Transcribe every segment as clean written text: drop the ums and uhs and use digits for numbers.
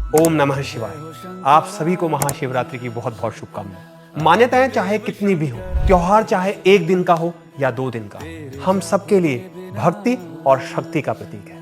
ओम नमः शिवाय। आप सभी को महाशिवरात्रि की बहुत बहुत शुभकामनाएं। मान्यताएं चाहे कितनी भी हो, त्योहार चाहे एक दिन का हो या 2 दिन का, हम सबके लिए भक्ति और शक्ति का प्रतीक है।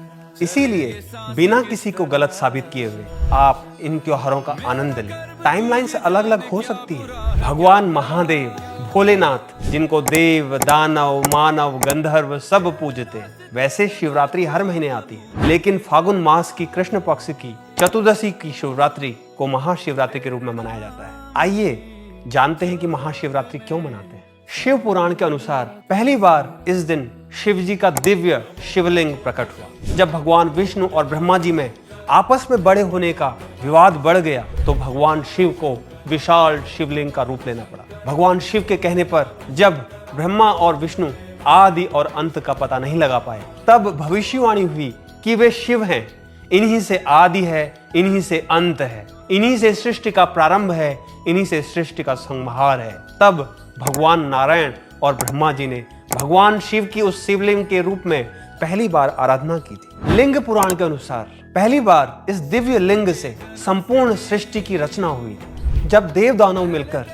इसीलिए बिना किसी को गलत साबित किए हुए आप इन त्योहारों का आनंद लें। टाइमलाइन से अलग अलग हो सकती है। भगवान महादेव, भोलेनाथ, जिनको देव, दानव, मानव, गंधर्व सब पूजते हैं, वैसे शिवरात्रि हर महीने आती है, लेकिन फागुन मास की कृष्ण पक्ष की चतुर्दशी की शिवरात्रि को महाशिवरात्रि के रूप में मनाया जाता है। आइए जानते हैं कि महाशिवरात्रि क्यों मनाते हैं। शिव पुराण के अनुसार पहली बार इस दिन शिव जी का दिव्य शिवलिंग प्रकट हुआ। जब भगवान विष्णु और ब्रह्मा जी में आपस में बड़े होने का विवाद बढ़ गया तो भगवान शिव को विशाल शिवलिंग का रूप लेना पड़ा। भगवान शिव के कहने पर जब ब्रह्मा और विष्णु आदि और अंत का पता नहीं लगा पाए, तब भविष्यवाणी हुई कि वे शिव हैं, इन्हीं से आदि है, इन्हीं से अंत है, इन्हीं से सृष्टि का प्रारंभ है, इन्हीं से सृष्टि का संहार है। तब भगवान नारायण और ब्रह्मा जी ने भगवान शिव की उस शिवलिंग के रूप में पहली बार आराधना की थी। लिंग पुराण के अनुसार पहली बार इस दिव्य लिंग से संपूर्ण सृष्टि की रचना हुई थी। जब देव दानव मिलकर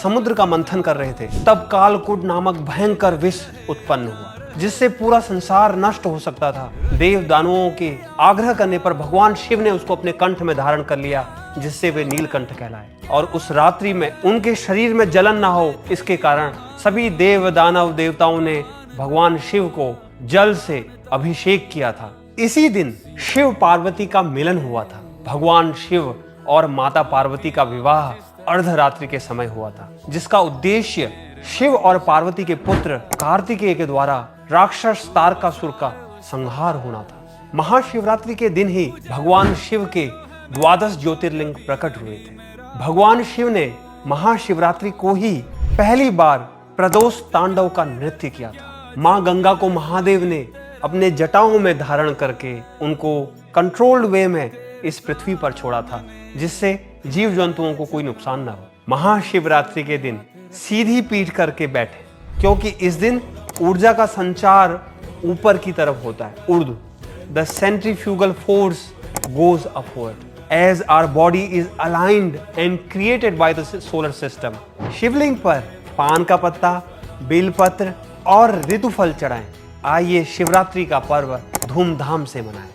समुद्र का मंथन कर रहे थे, तब कालकूट नामक भयंकर विष उत्पन्न हुआ, जिससे पूरा संसार नष्ट हो सकता था। देव दानवों के आग्रह करने पर भगवान शिव ने उसको अपने कंठ में धारण कर लिया, जिससे वे नीलकंठ कहलाए। और उस रात्रि में उनके शरीर में जलन ना हो, इसके कारण सभी देव दानव देवताओं ने भगवान शिव को जल से अभिषेक किया था। इसी दिन शिव पार्वती का मिलन हुआ था। भगवान शिव और माता पार्वती का विवाह अर्धरात्रि के समय हुआ था, जिसका उद्देश्य शिव और पार्वती के पुत्र कार्तिकेय के द्वारा राक्षस तारकासुर का संहार होना था। महाशिवरात्रि के दिन ही भगवान शिव के 12 ज्योतिर्लिंग प्रकट हुए थे। भगवान शिव ने महाशिवरात्रि को ही पहली बार प्रदोष तांडव का नृत्य किया था। मां गंगा को महादेव ने अपने जटाओं में धारण करके उनको कंट्रोल्ड वे में इस पृथ्वी पर छोड़ा था, जिससे जीव जंतुओं को कोई नुकसान ना हो। महाशिवरात्रि के दिन सीधी पीठ करके बैठे, क्योंकि इस दिन ऊर्जा का संचार ऊपर की तरफ होता है। उर्दू the centrifugal force goes upward as our body is aligned and created by the solar system. Shivling पर पान का पत्ता, बेलपत्र और ऋतुफल चढ़ाएं। आइए शिवरात्रि का पर्व धूमधाम से मनाएं।